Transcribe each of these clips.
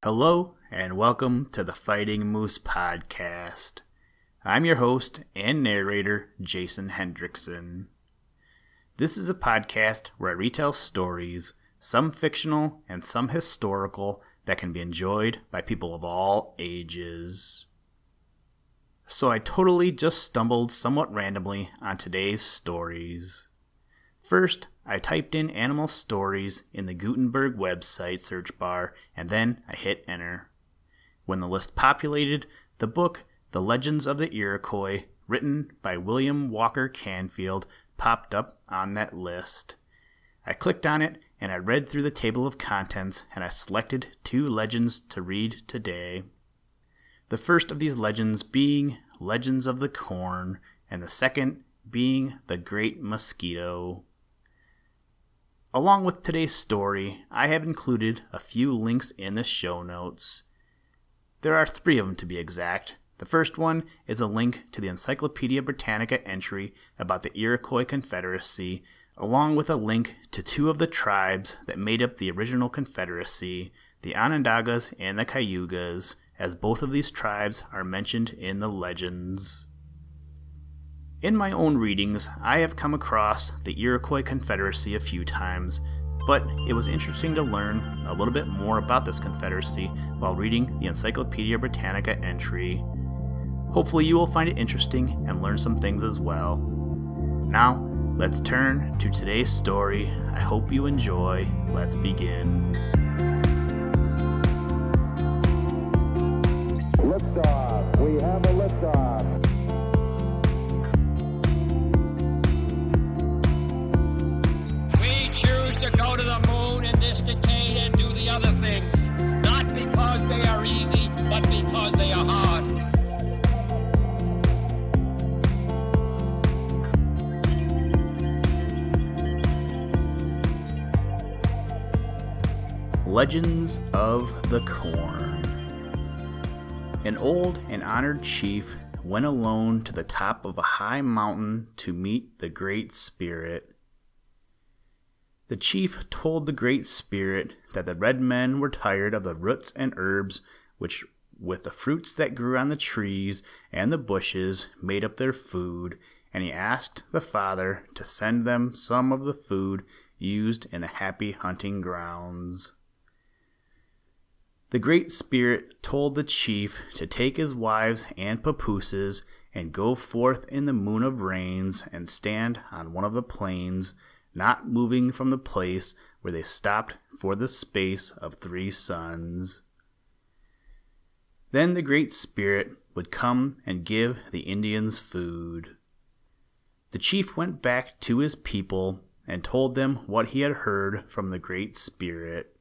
Hello, and welcome to the Fighting Moose Podcast. I'm your host and narrator, Jason Hendrickson. This is a podcast where I retell stories, some fictional and some historical, that can be enjoyed by people of all ages. So I totally just stumbled somewhat randomly on today's stories. First, I typed in animal stories in the Gutenberg website search bar, and then I hit enter. When the list populated, the book, The Legends of the Iroquois, written by William Walker Canfield, popped up on that list. I clicked on it, and I read through the table of contents, and I selected 2 legends to read today. The first of these legends being Legends of the Corn, and the second being the Great Mosquito. Along with today's story, I have included a few links in the show notes. There are 3 of them to be exact. The first one is a link to the Encyclopedia Britannica entry about the Iroquois Confederacy, along with a link to 2 of the tribes that made up the original Confederacy, the Onondagas and the Cayugas, as both of these tribes are mentioned in the legends. In my own readings, I have come across the Iroquois Confederacy a few times, but it was interesting to learn a little bit more about this confederacy while reading the Encyclopedia Britannica entry. Hopefully you will find it interesting and learn some things as well. Now, let's turn to today's story. I hope you enjoy. Let's begin. Liftoff. We have a liftoff. To go to the moon in this decade and do the other things, not because they are easy, but because they are hard. Legends of the Corn. An old and honored chief went alone to the top of a high mountain to meet the Great Spirit. The chief told the Great Spirit that the red men were tired of the roots and herbs which, with the fruits that grew on the trees and the bushes, made up their food, and he asked the Father to send them some of the food used in the happy hunting grounds. The Great Spirit told the chief to take his wives and papooses and go forth in the moon of rains and stand on one of the plains, not moving from the place where they stopped for the space of 3 suns. Then the Great Spirit would come and give the Indians food. The chief went back to his people and told them what he had heard from the Great Spirit.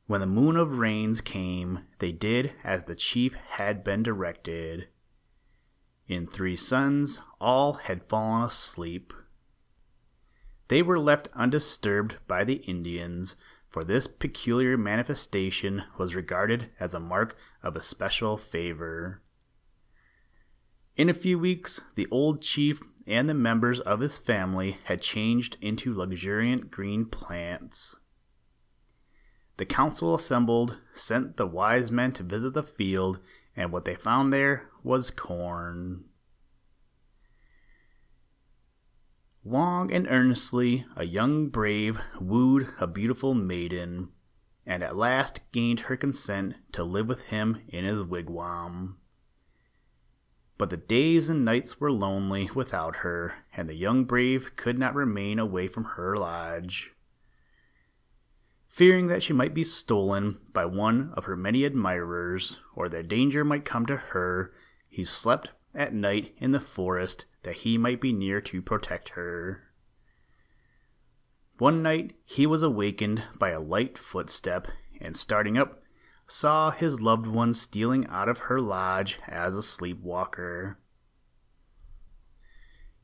When the moon of rains came, they did as the chief had been directed. In 3 suns, all had fallen asleep. They were left undisturbed by the Indians, for this peculiar manifestation was regarded as a mark of especial favor. In a few weeks, the old chief and the members of his family had changed into luxuriant green plants. The council assembled, sent the wise men to visit the field, and what they found there was corn. Long and earnestly a young brave wooed a beautiful maiden, and at last gained her consent to live with him in his wigwam. But the days and nights were lonely without her, and the young brave could not remain away from her lodge. Fearing that she might be stolen by one of her many admirers, or that danger might come to her, he slept at night in the forest, that he might be near to protect her. One night he was awakened by a light footstep, and starting up, saw his loved one stealing out of her lodge as a sleepwalker.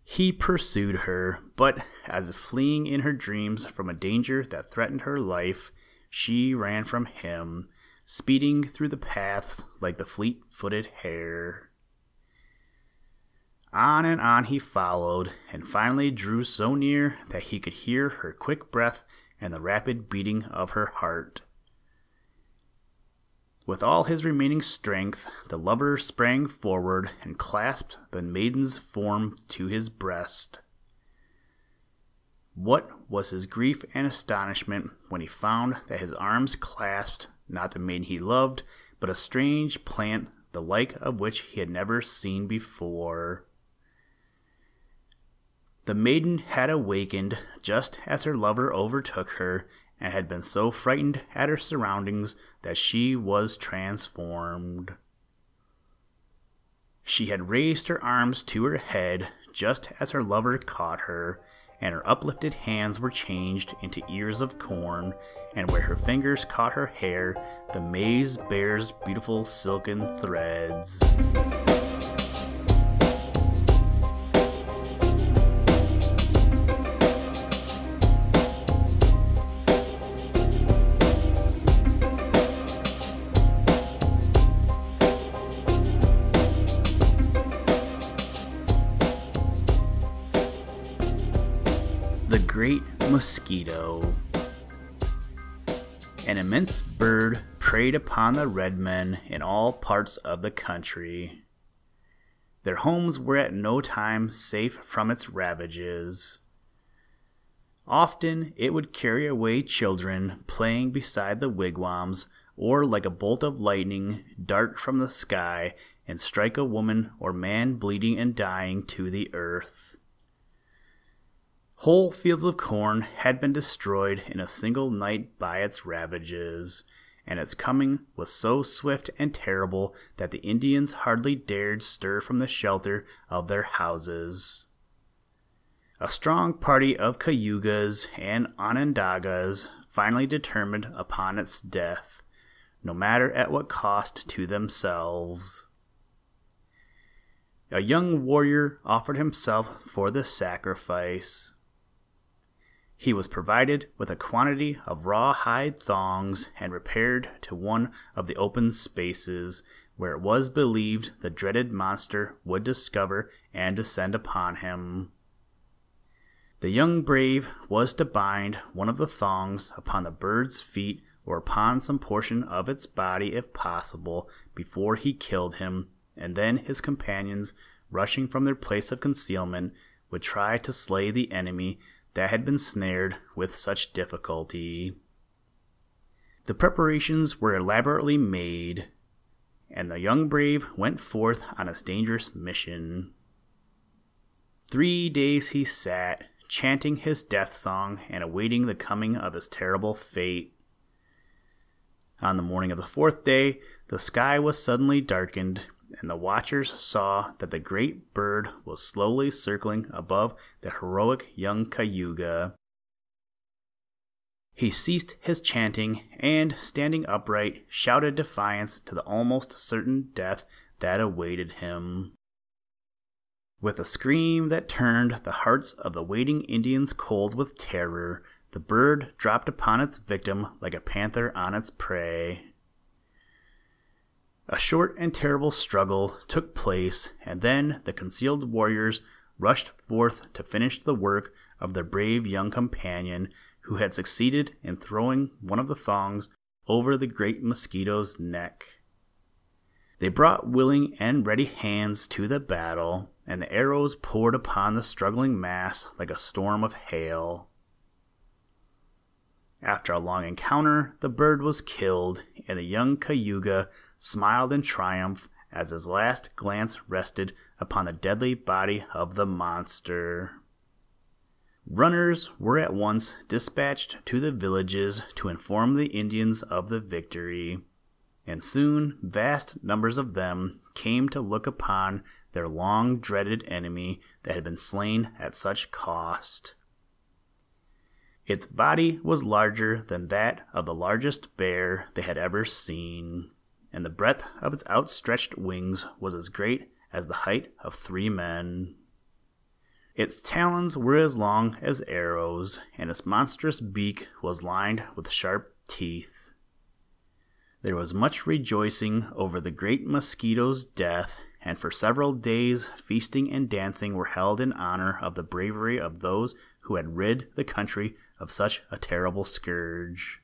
He pursued her, but as if fleeing in her dreams from a danger that threatened her life, she ran from him, speeding through the paths like the fleet-footed hare. On and on he followed, and finally drew so near that he could hear her quick breath and the rapid beating of her heart. With all his remaining strength, the lover sprang forward and clasped the maiden's form to his breast. What was his grief and astonishment when he found that his arms clasped not the maiden he loved, but a strange plant the like of which he had never seen before. The maiden had awakened just as her lover overtook her, and had been so frightened at her surroundings that she was transformed. She had raised her arms to her head just as her lover caught her, and her uplifted hands were changed into ears of corn, and where her fingers caught her hair, the maize bears beautiful silken threads. The Great Mosquito. An immense bird preyed upon the red men in all parts of the country. Their homes were at no time safe from its ravages. Often it would carry away children playing beside the wigwams, or like a bolt of lightning dart from the sky and strike a woman or man bleeding and dying to the earth. Whole fields of corn had been destroyed in a single night by its ravages, and its coming was so swift and terrible that the Indians hardly dared stir from the shelter of their houses. A strong party of Cayugas and Onondagas finally determined upon its death, no matter at what cost to themselves. A young warrior offered himself for the sacrifice. He was provided with a quantity of rawhide thongs and repaired to one of the open spaces where it was believed the dreaded monster would discover and descend upon him. The young brave was to bind one of the thongs upon the bird's feet or upon some portion of its body if possible before he killed him, and then his companions, rushing from their place of concealment, would try to slay the enemy that had been snared with such difficulty. The preparations were elaborately made, and the young brave went forth on his dangerous mission. 3 days he sat, chanting his death song and awaiting the coming of his terrible fate. On the morning of the 4th day, the sky was suddenly darkened, and the watchers saw that the great bird was slowly circling above the heroic young Cayuga. He ceased his chanting, and, standing upright, shouted defiance to the almost certain death that awaited him. With a scream that turned the hearts of the waiting Indians cold with terror, the bird dropped upon its victim like a panther on its prey. A short and terrible struggle took place, and then the concealed warriors rushed forth to finish the work of their brave young companion, who had succeeded in throwing one of the thongs over the Great Mosquito's neck. They brought willing and ready hands to the battle, and the arrows poured upon the struggling mass like a storm of hail. After a long encounter, the bird was killed, and the young Cayuga smiled in triumph as his last glance rested upon the deadly body of the monster. Runners were at once dispatched to the villages to inform the Indians of the victory, and soon vast numbers of them came to look upon their long-dreaded enemy that had been slain at such cost. Its body was larger than that of the largest bear they had ever seen, and the breadth of its outstretched wings was as great as the height of 3 men. Its talons were as long as arrows, and its monstrous beak was lined with sharp teeth. There was much rejoicing over the Great Mosquito's death, and for several days feasting and dancing were held in honor of the bravery of those who had rid the country of such a terrible scourge.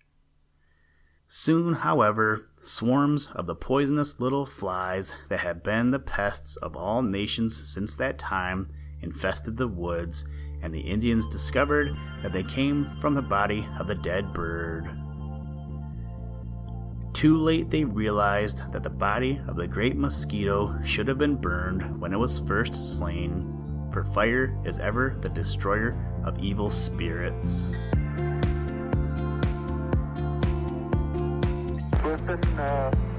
Soon, however, swarms of the poisonous little flies that had been the pests of all nations since that time infested the woods, and the Indians discovered that they came from the body of the dead bird. Too late they realized that the body of the Great Mosquito should have been burned when it was first slain, for fire is ever the destroyer of evil spirits. Listen,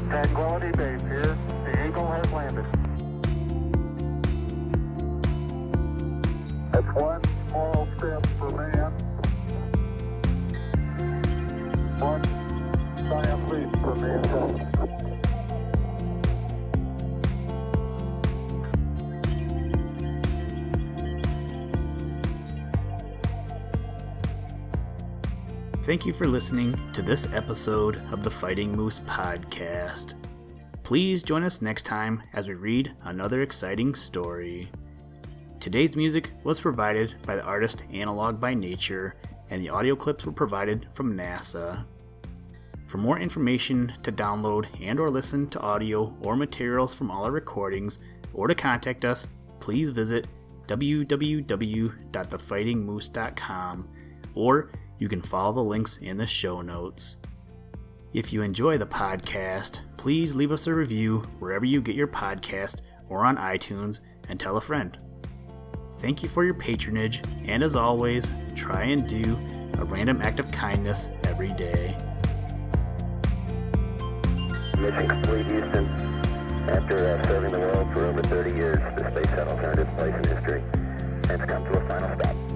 Tranquility Base here. The Eagle has landed. That's one small step for man. One giant leap for mankind. Thank you for listening to this episode of the Fighting Moose Podcast. Please join us next time as we read another exciting story. Today's music was provided by the artist Analog by Nature, and the audio clips were provided from NASA. For more information to download and or listen to audio or materials from all our recordings, or to contact us, please visit www.thefightingmoose.com, or you can follow the links in the show notes. If you enjoy the podcast, please leave us a review wherever you get your podcast or on iTunes, and tell a friend. Thank you for your patronage, and as always, try and do a random act of kindness every day. Mission complete, Houston. After serving the world for over 30 years, the space shuttle turned its place in history and it's come to a final stop.